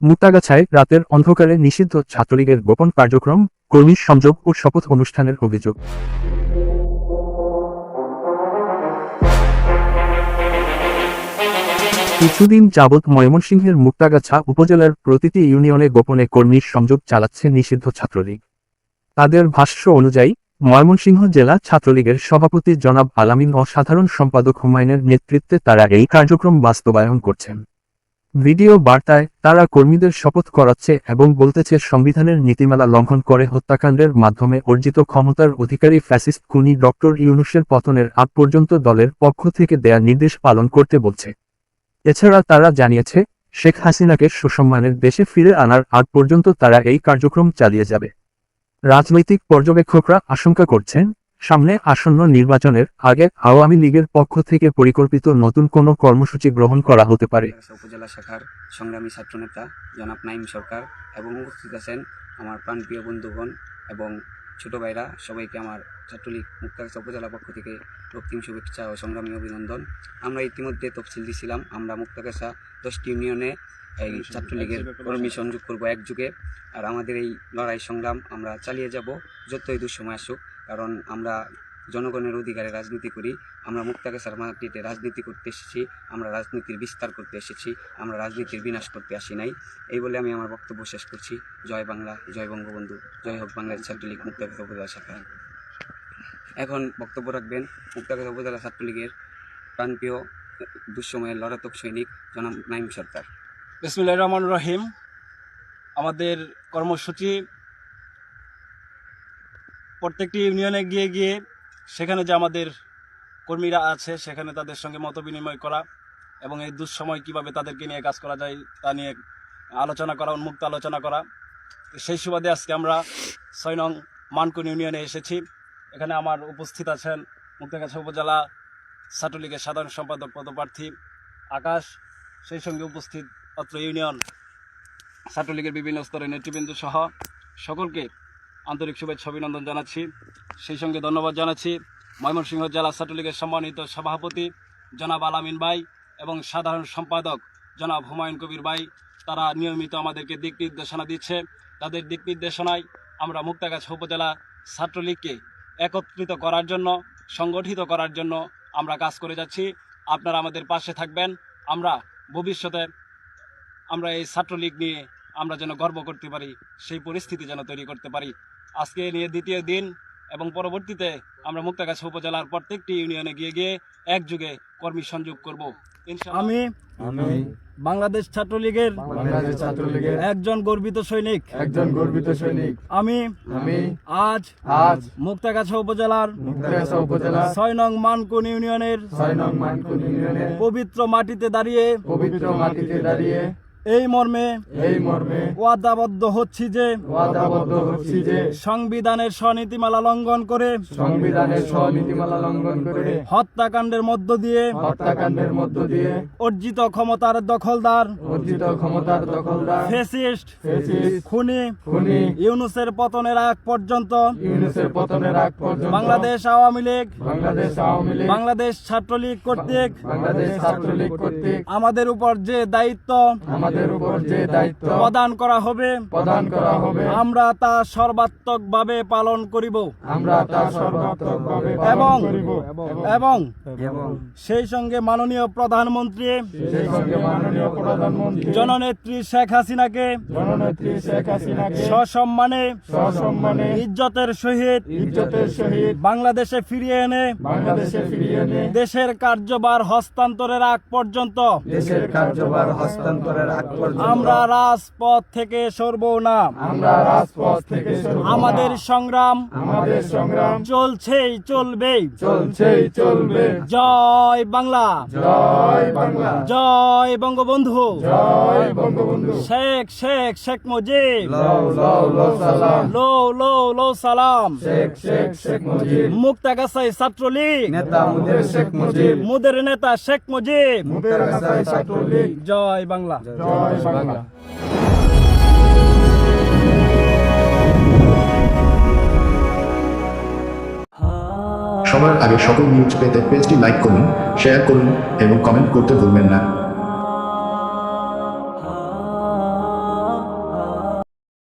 মুক্তাগাছায় রাতের অন্ধকারে নিষিদ্ধ ছাত্রলীগের গোপন কার্যক্রম, কর্মী সংযোগ ও শপথ অনুষ্ঠানের অভিযোগ। কিছুদিন যাবৎ ময়মনসিংহের মুক্তাগাছা উপজেলার প্রতিটি ইউনিয়নে গোপনে কর্মী সংযোগ চালাচ্ছে নিষিদ্ধ ছাত্রলীগ। তাদের ভাষ্য অনুযায়ী ময়মনসিংহ জেলা ছাত্রলীগের সভাপতি জনাব আলামিন ও সাধারণ সম্পাদক হুমায়ুনের নেতৃত্বে তারা এই কার্যক্রম বাস্তবায়ন করছেন। ভিডিও বার্তায় তারা কর্মীদের শপথ করাচ্ছে এবং বলতেছে সংবিধানের নীতিমালা লঙ্ঘন করে হত্যাকাণ্ডের মাধ্যমে অর্জিত ক্ষমতার অধিকারী ফ্যাসিস্ট খুনি ডক্টর ইউনূসের পতনের আগ পর্যন্ত দলের পক্ষ থেকে দেয়া নির্দেশ পালন করতে বলছে। এছাড়া তারা জানিয়েছে শেখ হাসিনাকে সসম্মানের দেশে ফিরে আনার আগ পর্যন্ত তারা এই কার্যক্রম চালিয়ে যাবে। রাজনৈতিক পর্যবেক্ষকরা আশঙ্কা করছেন, সামনে আসন্ন নির্বাচনের আগে আওয়ামী লীগের পক্ষ থেকে পরিকল্পিত নতুন কোনো কর্মসূচি গ্রহণ করা হতে পারে। উপজেলা শাখার সংগ্রামী ছাত্রনেতা জনাব নাঈম সরকার এবং উপস্থিত আছেন আমার প্রাণপ্রিয় বন্ধুগণ এবং ছোট ভাইরা, সবাইকে আমার ছাত্রলীগ মুক্তাগাছা উপজেলা পক্ষ থেকে রক্তিম শুভেচ্ছা ও সংগ্রামী অভিনন্দন। আমরা ইতিমধ্যে তফসিল দিয়েছিলাম, আমরা মুক্তাগাছা 10টি ইউনিয়নে এই ছাত্রলীগের কর্মী সংযোগ করবো একযুগে। আর আমাদের এই লড়াই সংগ্রাম আমরা চালিয়ে যাব যতই দুঃসময় আসুক, কারণ আমরা জনগণের অধিকারে রাজনীতি করি। আমরা মুক্তাগাছার মাটিতে রাজনীতি করতে এসেছি, আমরা রাজনীতির বিস্তার করতে এসেছি, আমরা রাজনীতির বিনাশ করতে আসি নাই। এই বলে আমি আমার বক্তব্য শেষ করছি। জয় বাংলা, জয় বঙ্গবন্ধু, জয় হোক বাংলাদেশ ছাত্রলীগ মুক্তাগাছা উপজেলা শাখা। এখন বক্তব্য রাখবেন মুক্তাগাছা উপজেলা ছাত্রলীগের প্রাণপ্রিয় দুঃসময়ের লড়াতক সৈনিক জনাব নাঈম সরকার। বিসমিল্লাহির রহমানির রহিম। আমাদের কর্মসূচি প্রত্যেকটি ইউনিয়নে গিয়ে গিয়ে সেখানে যে আমাদের কর্মীরা আছে সেখানে তাদের সঙ্গে মত বিনিময় করা এবং এই দুঃসময় কিভাবে তাদেরকে নিয়ে কাজ করা যায় তা নিয়ে আলোচনা করা, উন্মুক্ত আলোচনা করা। সেই সুবাদে আজকে আমরা 6 নং মানকুন ইউনিয়নে এসেছি। এখানে আমার উপস্থিত আছেন মুক্তাগাছা উপজেলা ছাত্রলীগের সাধারণ সম্পাদক পদপ্রার্থী আকাশ, সেই সঙ্গে উপস্থিত অত্র ইউনিয়ন ছাত্রলীগের বিভিন্ন স্তরের নেতৃবৃন্দ সহ সকলকে আন্তরিক শুভেচ্ছা অভিনন্দন জানাচ্ছি। সেই সঙ্গে ধন্যবাদ জানাচ্ছি ময়মনসিংহ জেলা ছাত্রলীগের সম্মানিত সভাপতি জনাব আলামিন ভাই এবং সাধারণ সম্পাদক জনাব হুমায়ুন কবির ভাই। তারা নিয়মিত আমাদেরকে দিক নির্দেশনা দিচ্ছে। তাদের দিক নির্দেশনায় আমরা মুক্তাগাছা উপজেলা ছাত্রলীগকে একত্রিত করার জন্য, সংগঠিত করার জন্য আমরা কাজ করে যাচ্ছি। আপনারা আমাদের পাশে থাকবেন। আমরা ভবিষ্যতে আমরা এই ছাত্রলীগ নিয়ে আমরা যেন গর্ব করতে পারি, সেই পরিস্থিতি যেন তৈরি করতে পারি। আজকে নিয়ে দ্বিতীয় দিন এবং পরবর্তীতে আমরা মুক্তাগাছা উপজেলার প্রত্যেকটি ইউনিয়নে গিয়ে গিয়ে একযুগে কর্মী সংযোগ করব। আমি বাংলাদেশ ছাত্রলীগের একজন গর্বিত সৈনিক। আমি আজ মুক্তাগাছা উপজেলার 6 নং মানকুন ইউনিয়নের পবিত্র মাটিতে দাঁড়িয়ে এই মর্মে ওয়াদাবদ্ধ হচ্ছি যে সংবিধানের স্বনীতিমালা লঙ্ঘন করে হত্যাকাণ্ডের মধ্য দিয়ে অর্জিত ক্ষমতার দখলদার ফ্যাসিস্ট খুনি ইউনূসের পতনের আগ পর্যন্ত বাংলাদেশ আওয়ামী লীগ, বাংলাদেশ ছাত্রলীগ কর্তৃক আমাদের উপর যে দায়িত্ব প্রদান করা হবে আমরা তা সর্বাত্মকভাবে পালন করিব এবং সেই সঙ্গে মাননীয় প্রধানমন্ত্রী জননেত্রী শেখ হাসিনাকে সসম্মানে ইজ্জতের সহিত বাংলাদেশে ফিরিয়ে এনে দেশের কার্যভার হস্তান্তরের আগ পর্যন্ত আমরা রাজপথ থেকে সরব না। আমাদের সংগ্রাম চলছেই চলবে। জয় বাংলা, জয় বঙ্গবন্ধু, শেখ মুজিব, লো সালাম। মুক্তাগাছায় ছাত্রলীগ মুদের নেতা শেখ মুজিব। জয় বাংলা। সবার আগে সকল নিউজ পেতে পেজটি লাইক করুন, শেয়ার করুন এবং কমেন্ট করতে ভুলবেন না।